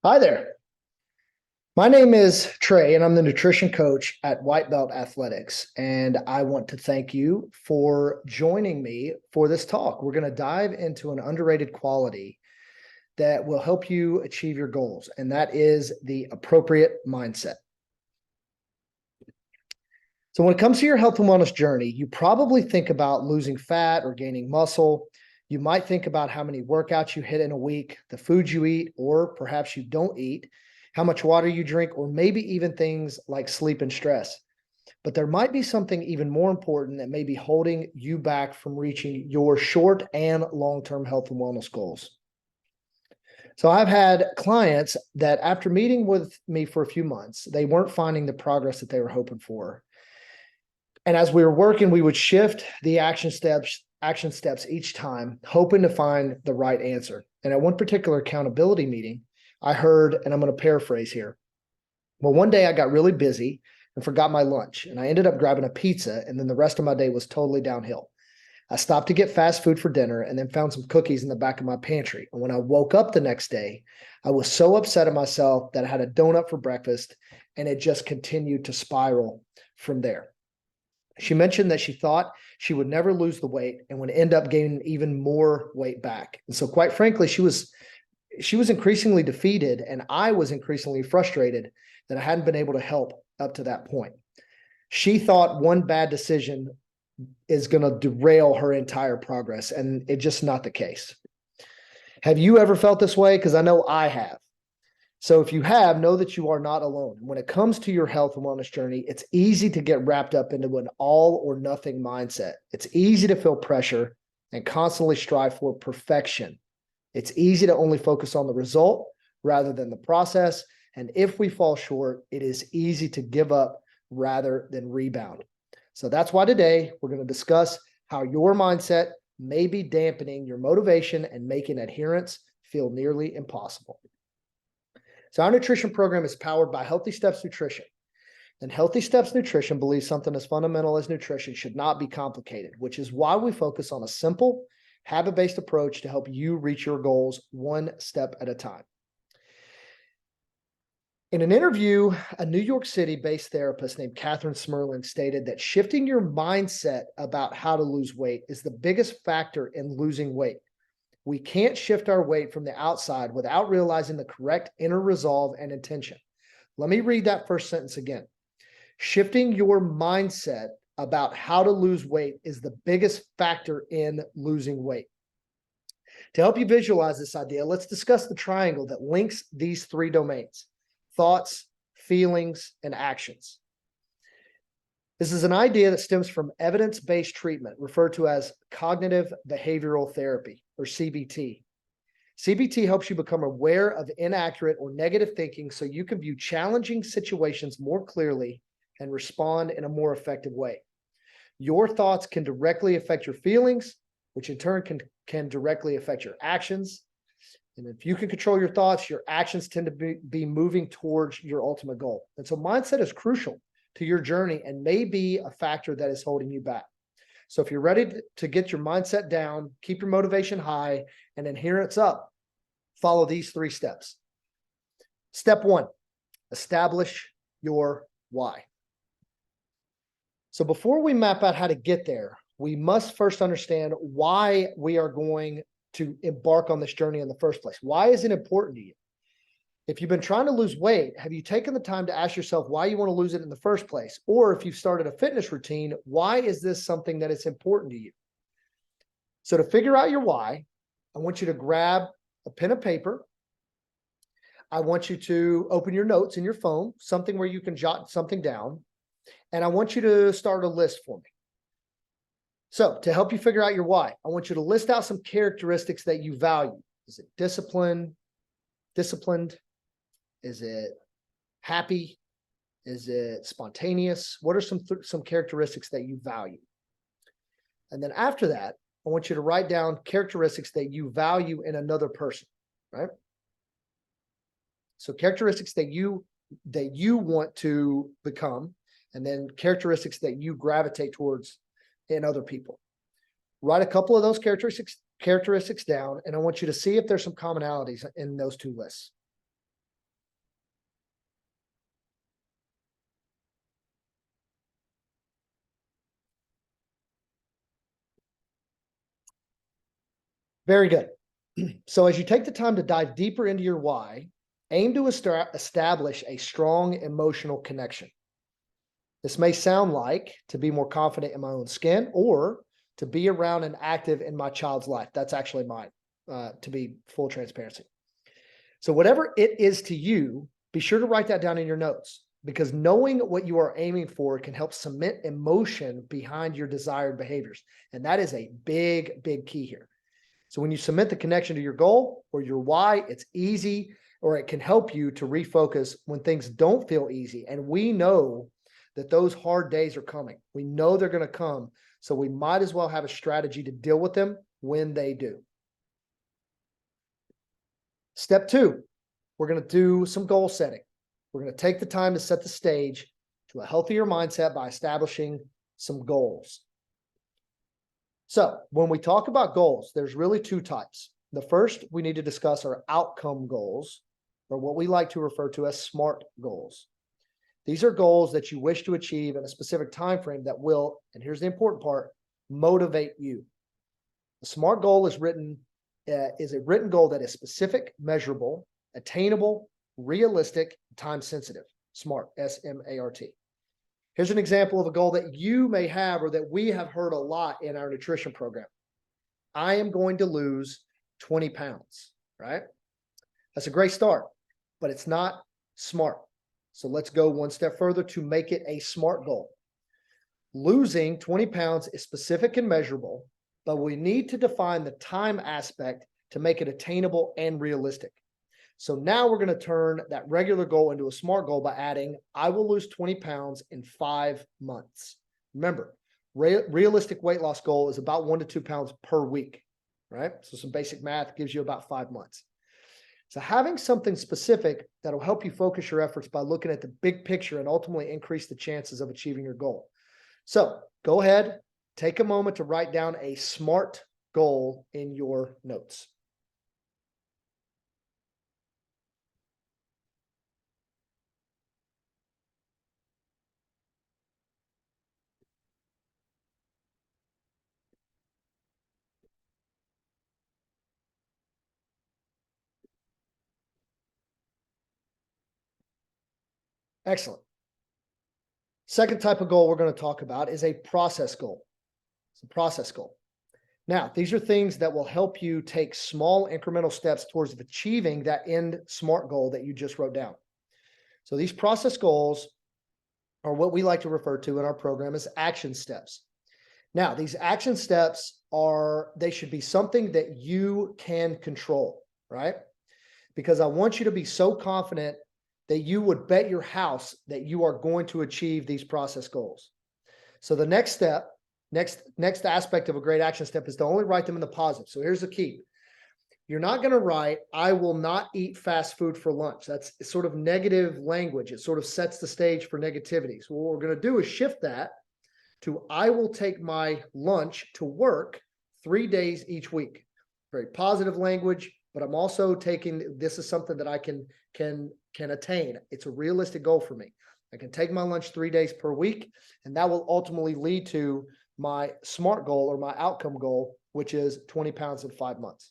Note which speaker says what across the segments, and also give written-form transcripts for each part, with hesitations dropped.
Speaker 1: Hi there. My name is Trey, and I'm the nutrition coach at White Belt Athletics. And I want to thank you for joining me for this talk. We're going to dive into an underrated quality that will help you achieve your goals, and that is the appropriate mindset. So, when it comes to your health and wellness journey, you probably think about losing fat or gaining muscle. You might think about how many workouts you hit in a week, the foods you eat, or perhaps you don't eat, how much water you drink, or maybe even things like sleep and stress. But there might be something even more important that may be holding you back from reaching your short and long-term health and wellness goals. So I've had clients that after meeting with me for a few months, they weren't finding the progress that they were hoping for. And as we were working, we would shift the action steps each time, hoping to find the right answer. And at one particular accountability meeting, I heard, and I'm going to paraphrase here. Well, one day I got really busy and forgot my lunch, and I ended up grabbing a pizza, and then the rest of my day was totally downhill. I stopped to get fast food for dinner and then found some cookies in the back of my pantry. And when I woke up the next day, I was so upset at myself that I had a donut for breakfast, and it just continued to spiral from there. She mentioned that she thought she would never lose the weight and would end up gaining even more weight back. And so, quite frankly, she was increasingly defeated, and I was increasingly frustrated that I hadn't been able to help up to that point. She thought one bad decision is going to derail her entire progress, and it's just not the case. Have you ever felt this way? Because I know I have. So if you have, know that you are not alone. When it comes to your health and wellness journey, it's easy to get wrapped up into an all or nothing mindset. It's easy to feel pressure and constantly strive for perfection. It's easy to only focus on the result rather than the process. And if we fall short, it is easy to give up rather than rebound. So that's why today we're going to discuss how your mindset may be dampening your motivation and making adherence feel nearly impossible. So our nutrition program is powered by Healthy Steps Nutrition. And Healthy Steps Nutrition believes something as fundamental as nutrition should not be complicated, which is why we focus on a simple, habit-based approach to help you reach your goals one step at a time. In an interview, a New York City-based therapist named Catherine Smerling stated that shifting your mindset about how to lose weight is the biggest factor in losing weight. We can't shift our weight from the outside without realizing the correct inner resolve and intention. Let me read that first sentence again. Shifting your mindset about how to lose weight is the biggest factor in losing weight. To help you visualize this idea, let's discuss the triangle that links these three domains: thoughts, feelings, and actions. This is an idea that stems from evidence-based treatment referred to as cognitive behavioral therapy, or CBT. CBT helps you become aware of inaccurate or negative thinking so you can view challenging situations more clearly and respond in a more effective way. Your thoughts can directly affect your feelings, which in turn can directly affect your actions. And if you can control your thoughts, your actions tend to be moving towards your ultimate goal. And so mindset is crucial to your journey and may be a factor that is holding you back. So if you're ready to get your mindset down, keep your motivation high, and adherence up, follow these three steps. Step one, establish your why. So before we map out how to get there, we must first understand why we are going to embark on this journey in the first place. Why is it important to you? If you've been trying to lose weight, have you taken the time to ask yourself why you want to lose it in the first place? Or if you've started a fitness routine, why is this something that is important to you? So to figure out your why, I want you to grab a pen and paper. I want you to open your notes in your phone, something where you can jot something down. And I want you to start a list for me. So to help you figure out your why, I want you to list out some characteristics that you value. Is it disciplined? Is it happy? Is it spontaneous? What are some characteristics that you value? And then after that, I want you to write down characteristics that you value in another person, right? So characteristics that you want to become, and then characteristics that you gravitate towards in other people. Write a couple of those characteristics down, and I want you to see if there's some commonalities in those two lists. Very good. So as you take the time to dive deeper into your why, aim to establish a strong emotional connection. This may sound like to be more confident in my own skin or to be around and active in my child's life. That's actually mine, to be full transparency. So whatever it is to you, be sure to write that down in your notes, because knowing what you are aiming for can help cement emotion behind your desired behaviors. And that is a big, big key here. So when you cement the connection to your goal or your why, it's easy, or it can help you to refocus when things don't feel easy. And we know that those hard days are coming. We know they're going to come. So we might as well have a strategy to deal with them when they do. Step 2, we're going to do some goal setting. We're going to take the time to set the stage to a healthier mindset by establishing some goals. So when we talk about goals, there's really 2 types. The first we need to discuss are outcome goals, or what we like to refer to as SMART goals. These are goals that you wish to achieve in a specific time frame that will, and here's the important part, motivate you. A SMART goal is a written goal that is specific, measurable, attainable, realistic, time sensitive. SMART, S-M-A-R-T. Here's an example of a goal that you may have or that we have heard a lot in our nutrition program. I am going to lose 20 pounds, right? That's a great start, but it's not SMART. So let's go one step further to make it a SMART goal. Losing 20 pounds is specific and measurable, but we need to define the time aspect to make it attainable and realistic. So now we're going to turn that regular goal into a SMART goal by adding, I will lose 20 pounds in 5 months. Remember, realistic weight loss goal is about 1 to 2 pounds per week, right? So some basic math gives you about 5 months. So having something specific that'll help you focus your efforts by looking at the big picture and ultimately increase the chances of achieving your goal. So go ahead, take a moment to write down a SMART goal in your notes. Excellent. Second type of goal we're going to talk about is a process goal. It's a process goal. Now, these are things that will help you take small incremental steps towards achieving that end SMART goal that you just wrote down. So these process goals are what we like to refer to in our program as action steps. Now, these action steps they should be something that you can control, right? Because I want you to be so confident that you would bet your house that you are going to achieve these process goals. So the next step, next aspect of a great action step is to only write them in the positive. So here's the key. You're not going to write, I will not eat fast food for lunch. That's sort of negative language. It sort of sets the stage for negativity. So what we're going to do is shift that to, I will take my lunch to work 3 days each week. Very positive language, but I'm also taking, this is something that I can attain. It's a realistic goal for me. I can take my lunch 3 days per week, and that will ultimately lead to my SMART goal or my outcome goal, which is 20 pounds in 5 months.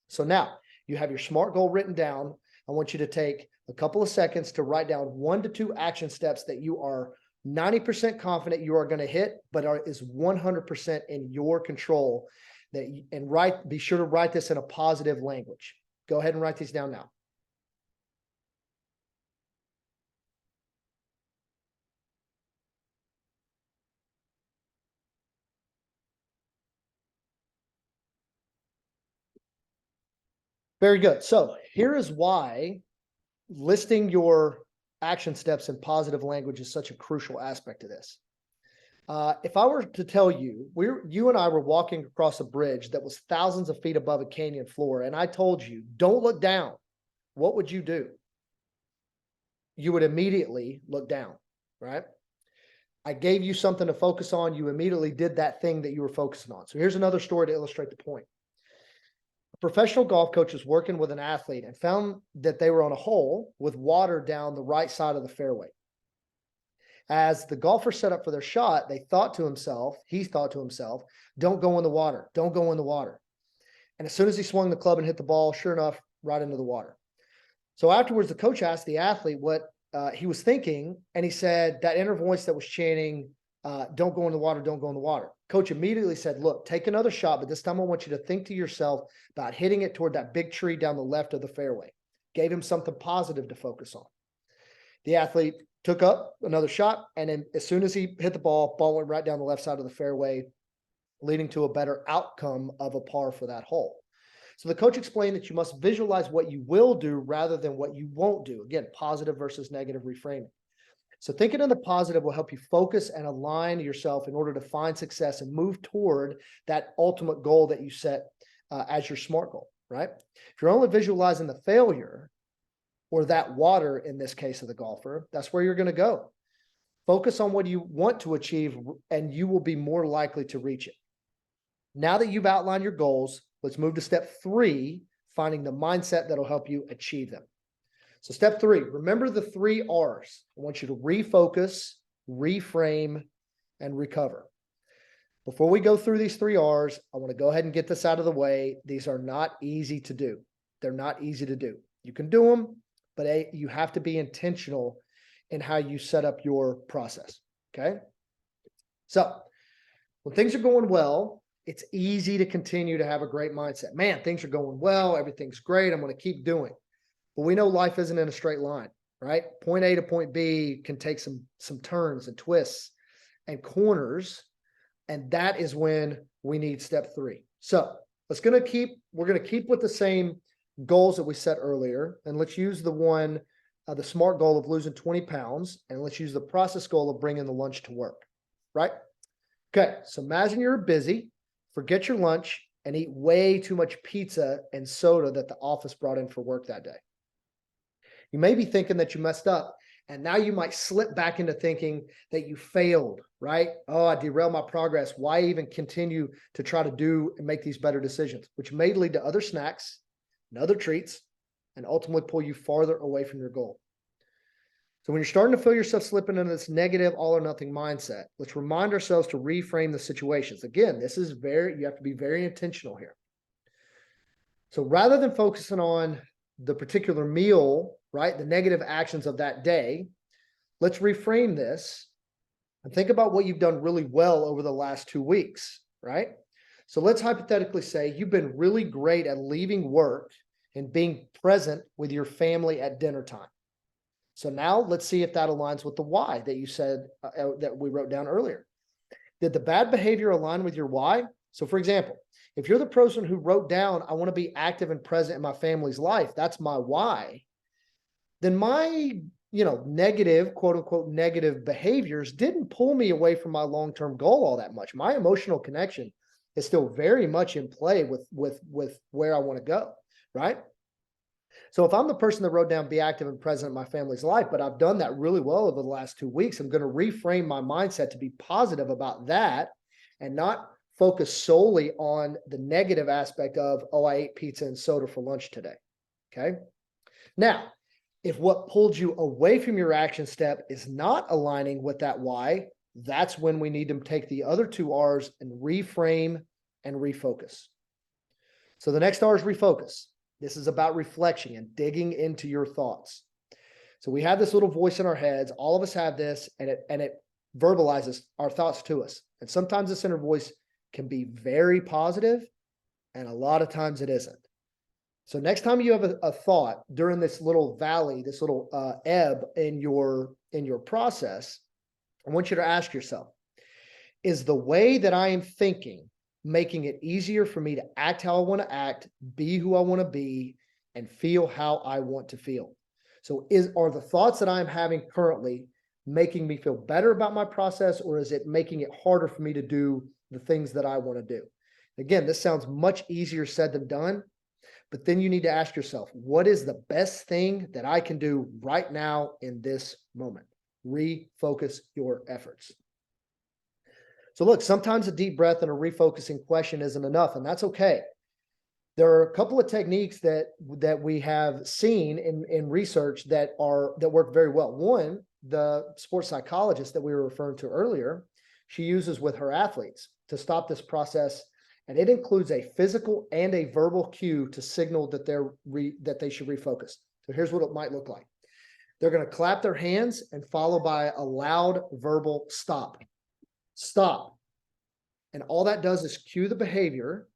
Speaker 1: So now you have your SMART goal written down. I want you to take a couple of seconds to write down 1 to 2 action steps that you are 90% confident you are going to hit, but is 100% in your control. Be sure to write this in a positive language. Go ahead and write these down now. Very good. So here is why listing your action steps in positive language is such a crucial aspect of this. If I were to tell you, you and I were walking across a bridge that was thousands of feet above a canyon floor, and I told you, don't look down, what would you do? You would immediately look down, right? I gave you something to focus on. You immediately did that thing that you were focusing on. So here's another story to illustrate the point. A professional golf coach was working with an athlete and found that they were on a hole with water down the right side of the fairway. As the golfer set up for their shot, he thought to himself, don't go in the water, don't go in the water. And as soon as he swung the club and hit the ball, sure enough, right into the water. So afterwards, the coach asked the athlete what he was thinking, and he said that inner voice that was chanting, don't go in the water, don't go in the water. Coach immediately said, look, take another shot, but this time I want you to think to yourself about hitting it toward that big tree down the left of the fairway. Gave him something positive to focus on. The athlete took up another shot, and then as soon as he hit the ball went right down the left side of the fairway, leading to a better outcome of a par for that hole. So the coach explained that you must visualize what you will do rather than what you won't do. Again, positive versus negative reframing. So thinking in the positive will help you focus and align yourself in order to find success and move toward that ultimate goal that you set as your SMART goal, right? If you're only visualizing the failure or that water, in this case of the golfer, that's where you're going to go. Focus on what you want to achieve and you will be more likely to reach it. Now that you've outlined your goals, let's move to step 3, finding the mindset that'll help you achieve them. So step 3, remember the 3 R's. I want you to refocus, reframe, and recover. Before we go through these 3 R's, I want to go ahead and get this out of the way. These are not easy to do. They're not easy to do. You can do them, but you have to be intentional in how you set up your process, okay? So when things are going well, it's easy to continue to have a great mindset. Man, things are going well. Everything's great. I'm going to keep doing. But we know life isn't in a straight line, right? Point A to point B can take some turns and twists and corners. And that is when we need step 3. So we're going to keep with the same goals that we set earlier. And let's use the SMART goal of losing 20 pounds. And let's use the process goal of bringing the lunch to work, right? Okay. So imagine you're busy. Forget your lunch and eat way too much pizza and soda that the office brought in for work that day. You may be thinking that you messed up, and now you might slip back into thinking that you failed, right? Oh, I derailed my progress. Why even continue to try to do and make these better decisions, which may lead to other snacks and other treats and ultimately pull you farther away from your goal. So when you're starting to feel yourself slipping into this negative all or nothing mindset, let's remind ourselves to reframe the situations. Again, you have to be very intentional here. So rather than focusing on the particular meal, right, the negative actions of that day, let's reframe this and think about what you've done really well over the last 2 weeks, right? So let's hypothetically say you've been really great at leaving work and being present with your family at dinner time. So now let's see if that aligns with the why that you said that we wrote down earlier. Did the bad behavior align with your why? So for example, if you're the person who wrote down, I want to be active and present in my family's life, that's my why, then my, negative, quote unquote, negative behaviors didn't pull me away from my long-term goal all that much. My emotional connection is still very much in play with where I want to go, right? So if I'm the person that wrote down be active and present in my family's life, but I've done that really well over the last 2 weeks, I'm going to reframe my mindset to be positive about that and not focus solely on the negative aspect of, oh, I ate pizza and soda for lunch today. Okay. Now, if what pulled you away from your action step is not aligning with that why, that's when we need to take the other 2 R's and reframe and refocus. So the next R is refocus. This is about reflection and digging into your thoughts. So we have this little voice in our heads. All of us have this, and it verbalizes our thoughts to us. And sometimes this inner voice can be very positive, and a lot of times it isn't. So next time you have a thought during this little valley, this little ebb in your process, I want you to ask yourself, is the way that I am thinking making it easier for me to act how I want to act, be who I want to be, and feel how I want to feel? So are the thoughts that I'm having currently making me feel better about my process, or is it making it harder for me to do the things that I want to do? Again, this sounds much easier said than done, but then you need to ask yourself, what is the best thing that I can do right now in this moment? Refocus your efforts. So look, sometimes a deep breath and a refocusing question isn't enough, and that's okay. There are a couple of techniques that we have seen in research that work very well. One, the sports psychologist that we were referring to earlier, she uses with her athletes to stop this process And it includes a physical and a verbal cue to signal that that they should refocus. So here's what it might look like. They're going to clap their hands and follow by a loud verbal stop. Stop. And all that does is cue the behavior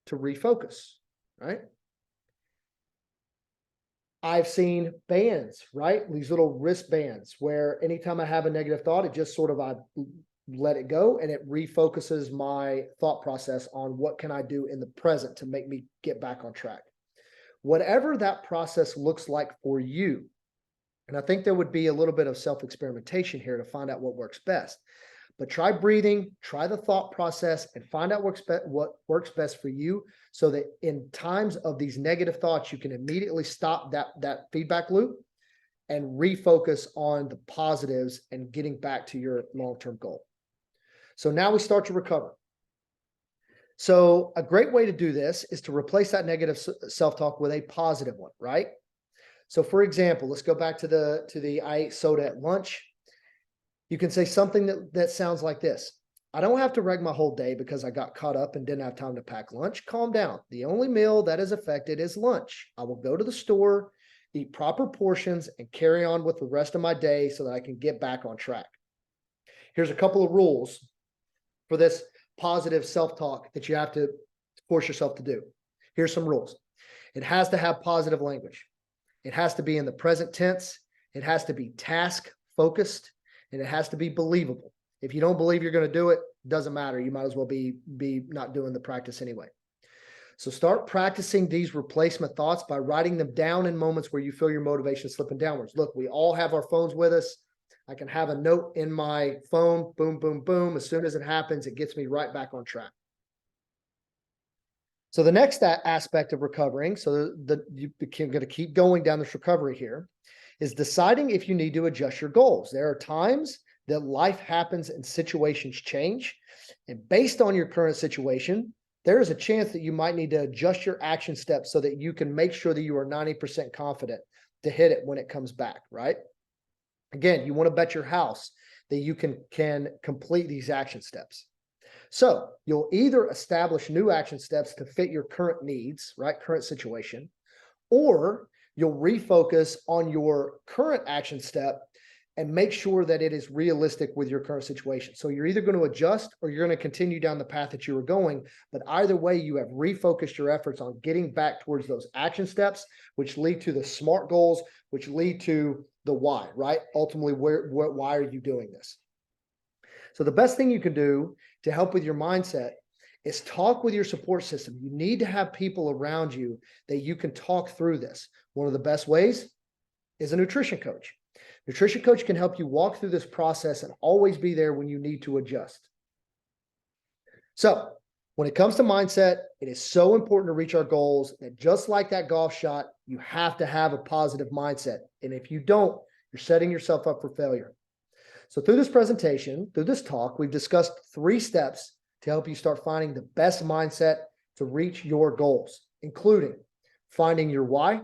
Speaker 1: to refocus, right? I've seen bands, right? These little wristbands where anytime I have a negative thought, it just sort of, I let it go and it refocuses my thought process on what can I do in the present to make me get back on track. Whatever that process looks like for you, and I think there would be a little bit of self-experimentation here to find out what works best. But try breathing, try the thought process, and find out what works best for you so that in times of these negative thoughts, you can immediately stop that feedback loop and refocus on the positives and getting back to your long-term goal. So now we start to recover. So a great way to do this is to replace that negative self-talk with a positive one, right? So for example, let's go back to the I ate soda at lunch. You can say something that sounds like this. I don't have to wreck my whole day because I got caught up and didn't have time to pack lunch. Calm down. The only meal that is affected is lunch. I will go to the store, eat proper portions, and carry on with the rest of my day so that I can get back on track. Here's a couple of rules for this positive self-talk that you have to force yourself to do. Here's some rules. It has to have positive language. It has to be in the present tense. It has to be task focused, and it has to be believable. If you don't believe you're going to do it, doesn't matter. You might as well be not doing the practice anyway. So start practicing these replacement thoughts by writing them down in moments where you feel your motivation slipping downwards. Look, we all have our phones with us. I can have a note in my phone, boom, boom, boom. As soon as it happens, it gets me right back on track. So the next aspect of recovering, so you're going to keep going down this recovery here, is deciding if you need to adjust your goals. There are times that life happens and situations change. And based on your current situation, there is a chance that you might need to adjust your action steps so that you can make sure that you are 90% confident to hit it when it comes back, right? Again, you want to bet your house that you can complete these action steps. So you'll either establish new action steps to fit your current needs, right? Current situation, or you'll refocus on your current action step and make sure that it is realistic with your current situation. So you're either going to adjust or you're going to continue down the path that you were going. But either way, you have refocused your efforts on getting back towards those action steps, which lead to the SMART goals, which lead to the why, right? Ultimately, why are you doing this? So the best thing you can do to help with your mindset is talk with your support system. You need to have people around you that you can talk through this. One of the best ways is a nutrition coach. Nutrition coach can help you walk through this process and always be there when you need to adjust. So when it comes to mindset, it is so important to reach our goals that just like that golf shot, you have to have a positive mindset. And if you don't, you're setting yourself up for failure. So through this presentation, through this talk, we've discussed 3 steps to help you start finding the best mindset to reach your goals, including finding your why,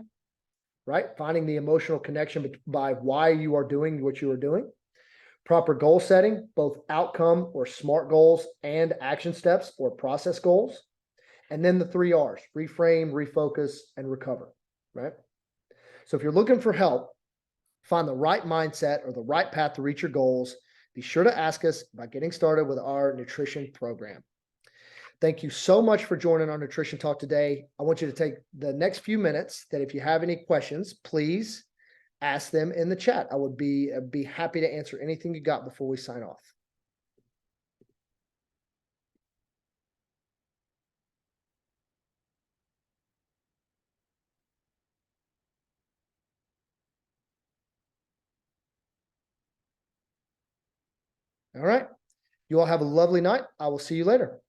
Speaker 1: right? Finding the emotional connection by why you are doing what you are doing. Proper goal setting, both outcome or SMART goals and action steps or process goals. And then the 3 R's, reframe, refocus, and recover, right? So if you're looking for help, find the right mindset or the right path to reach your goals, be sure to ask us about getting started with our nutrition program. Thank you so much for joining our nutrition talk today. I want you to take the next few minutes that if you have any questions, please ask them in the chat. I would be happy to answer anything you got before we sign off. All right. You all have a lovely night. I will see you later.